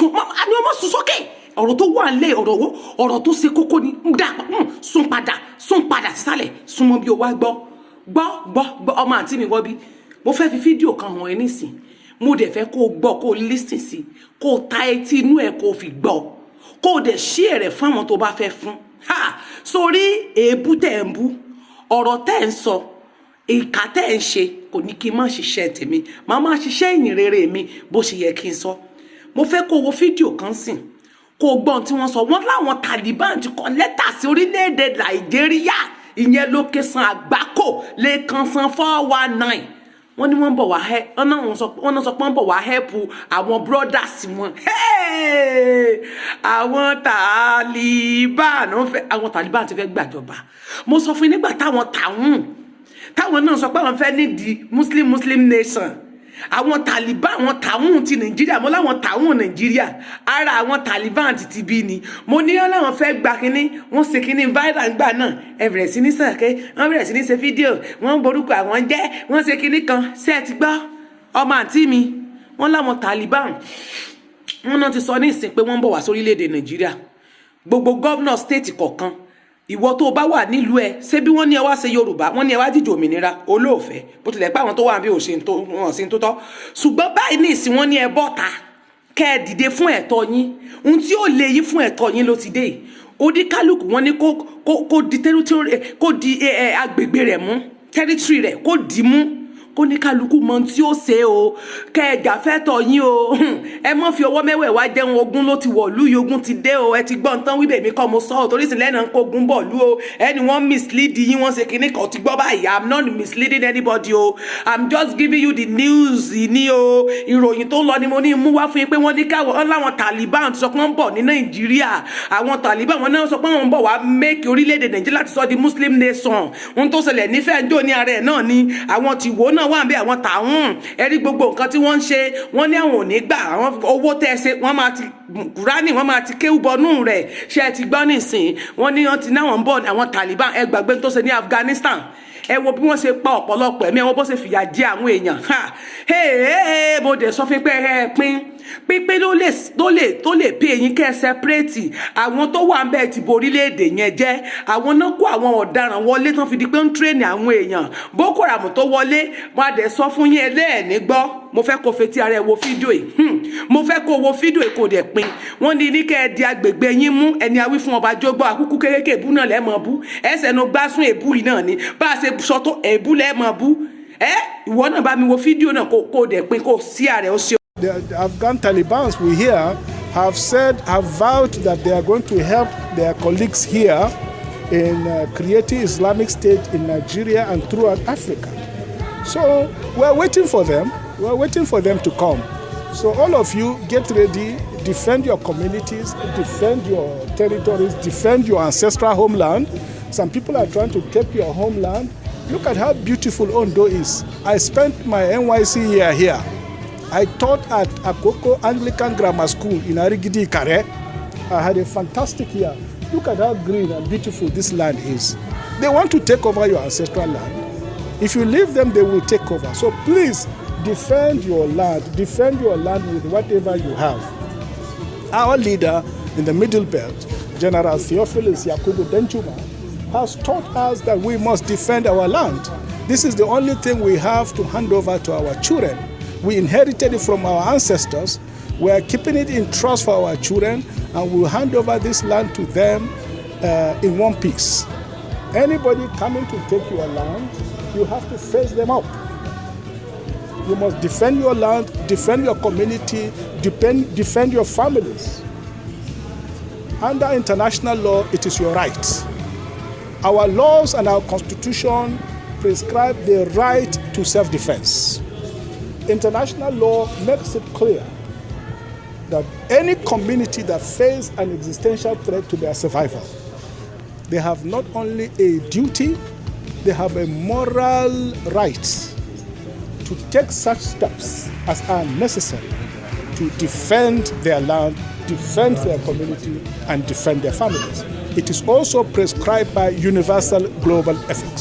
ọmọ sùn sókè ọ̀rọ̀ tó wà nílẹ̀ ọ̀rọ̀ tó ṣe kókó ni sún padà sísàlẹ̀ sún mọ́ bí o wá gbọ́ ọmọ àǹtí mi wọ́ bí mo fẹ́ fi fídíò kan hàn ẹ́ nísìn mo dẹ̀ fẹ́ kó o gbọ́ kó o listen sí kó o ta etí inú ẹ̀ kó o fi gbọ́ kó o dẹ̀ share rẹ̀ fún àwọn tó bá fẹ́ fún sórí èébú tẹ̀ ń bú ọ̀rọ̀ tẹ̀ ń sọ ìkà tẹ̀ ń ṣe kò ní kí n má ṣiṣẹ́ tèmi màá má ṣiṣẹ́ ìyìn rere mi bó ṣe yẹ kí n sọ mo fẹ́ kó o wo fídíò kan sìn kó o gbọ́n tí wọ́n sọ wọ́n láwọn Taliban ti kọ lẹ́tà sí orílẹ̀-èdè Nàìjíríà ìyẹn ló kẹsàn àgbákò lẹ́ẹ̀kan san 419 wọ́n ní wọ́n bọ̀ wá wọ́n náà sọ pé wọ́n bọ̀ wá hẹ́pù àwọn brothers wọn àwọn Taliban ti fẹ́ gbàjọba mo sọ fún yín nígbà táwọn náà sọ pé àwọn fẹ́ nídìí muslim nation àwọn Taliban àwọn tàwọn ti Nàìjíríà mo láwọn tàwọn Nàìjíríà ara àwọn Taliban ti bí ni mo ní ọ́ láwọn fẹ́ gba kínní wọ́n ṣe kínní viral gbà náà ẹ bẹ̀rẹ̀ sí ní sàkẹ́ wọ́n bẹ̀rẹ̀ sí ní ṣe fídíò wọ́n borúkọ àwọn jẹ́ wọ́n ṣe kínní kan ṣé ẹ ti gbọ́ ọmọ àǹtí mi wọ́n láwọn Taliban wọ́n náà ti sọ ní ìsìn pé wọ́n ń bọ̀ wá sórílẹ̀-èdè Nàìjíríà gbogbo gọ́vnọ̀ stéètì kọ̀ọ̀kan ìwọ tó bá wà nílùú ẹ ṣé bí wọ́n ní ẹ wá ṣe Yorùbá wọ́n ní ẹ wá jíjò òmìnira olóòfẹ́ bó tilẹ̀ pé àwọn tó wà bí wọ́n sí tó tọ́ ṣùgbọ́n báyìí ní ìsìn wọ́n ní ẹ bọ́ta kẹ́ ẹ dìde fún ẹ̀tọ́ yín ohun tí ó lè yín fún ẹ̀tọ́ yín ló ti dé oníkálukú wọ́n ní kó di territory kó di agbègbè rẹ̀ mú territory rẹ̀ kó dì mú kó ní kálukú mọ tí ó ṣe o kẹjà fẹ́tọ̀ yín o ẹ mọ́ fi ọwọ́ mẹ́wẹ̀ẹ̀wá jẹun ogun ló ti wọ̀lú yìí ogun ti dé o ẹ ti gbọ́ nǹkan wíbẹ̀ mi kọ́ mo sọ ọ́ torí sì lẹ́nà ń kó ogun bọ̀ lú o ẹni wọ́n mislead yín wọ́n ṣe kinní kan ti gbọ́ báyìí I'm not misleading anybody o I'm just giving you the news ní o ìròyìn tó ń lọ ni mo ní mú wá fún yín pé wọ́n ní káwọn láwọn Taliban sọ pé wọ́n ń bọ̀ ní Nàìjíríà àwọn Taliban wọn náà sọ pé wọ́n ń bọ̀ wá make orílẹ̀-èdè Nàìjíríà láti sọ di Muslim nation ohun tó ṣẹlẹ̀ nífẹ̀ẹ́ ń dò ní ara ẹ̀ náà ni àwọn tìwó náà wà ń bẹ àwọn tàwọn ẹ̀rí gbogbo nǹkan tí wọ́n ń ṣe wọ́n ní àwọn ò ní gbà àwọn owó tẹ́ ẹ ṣe wọ́n máa ti Kùránì wọ́n máa ti kéwú bọnú rẹ̀ ṣe ẹ ti gbọ́ nísìn wọ́n ní wọ́n ti náwọn ń bọ̀ àwọn Taliban ẹ gbàgbé tó ṣe ní Afghanistan ẹ wo bí wọ́n ṣe pa ọ̀pọ̀lọpọ̀ ẹ̀mí ẹ wo bó ṣe fìyà jẹ àwọn èèyàn mo dẹ̀ sọ fún pé ẹ pínpín tó lè pé eyín kẹ́ ẹ sẹ́pẹ́rẹ́tì àwọn tó wà ń bẹ́ẹ̀ ti bo orílẹ̀-èdè yẹn jẹ́ àwọn náà kó àwọn ọ̀daràn wọlé tán fi di pé ń tírèènì àwọn èèyàn Boko Haram tó wọlé wọn á dẹ̀ sọ fún yín ẹlẹ́ẹ̀ní gbọ́ mo fẹ́ kó fetí ara ẹ wo fídíò yìí mo fẹ́ kó wo fídíò yìí kò dẹ̀ pin wọ́n ní kẹ́ ẹ di agbègbè yín mú ẹni awí fún ọba jógbọ́ àkúkú kékeré èbú náà lẹ́ẹ̀mọ̀ bú ẹsẹ̀ nu gbásùn èbú yìí náà ni bá a ṣe sọ tó èbú lẹ́ẹ̀mọ̀ bú ìwọ náà bá mi wo fídíò náà kó dẹ̀ pin kó sí ara ẹ ó ṣe. The Afghan Taliban we hear have vowed that they are going to help their colleagues here in creating Islamic State in Nigeria and throughout Africa. So we're waiting for them. We're waiting for them to come. So all of you get ready, defend your communities, defend your territories, defend your ancestral homeland. Some people are trying to take your homeland. Look at how beautiful Ondo is. I spent my NYC year here. I taught at Akoko Anglican Grammar School in Arigidi, Ikare. I had a fantastic year. Look at how green and beautiful this land is. They want to take over your ancestral land. If you leave them, they will take over. So please, defend your land with whatever you have. Our leader in the Middle Belt, General Theophilus Yakubu Denchuma, has taught us that we must defend our land. This is the only thing we have to hand over to our children. We inherited it from our ancestors. We are keeping it in trust for our children, and we'll hand over this land to them in one piece. Anybody coming to take your land, you have to face them up. You must defend your land, defend your community, defend your families. Under international law, it is your right. Our laws and our constitution prescribe the right to self-defense. International law makes it clear that any community that faces an existential threat to their survival, they have not only a duty, they have a moral right to take such steps as are necessary to defend their land, defend their community, and defend their families. It is also prescribed by universal global ethics.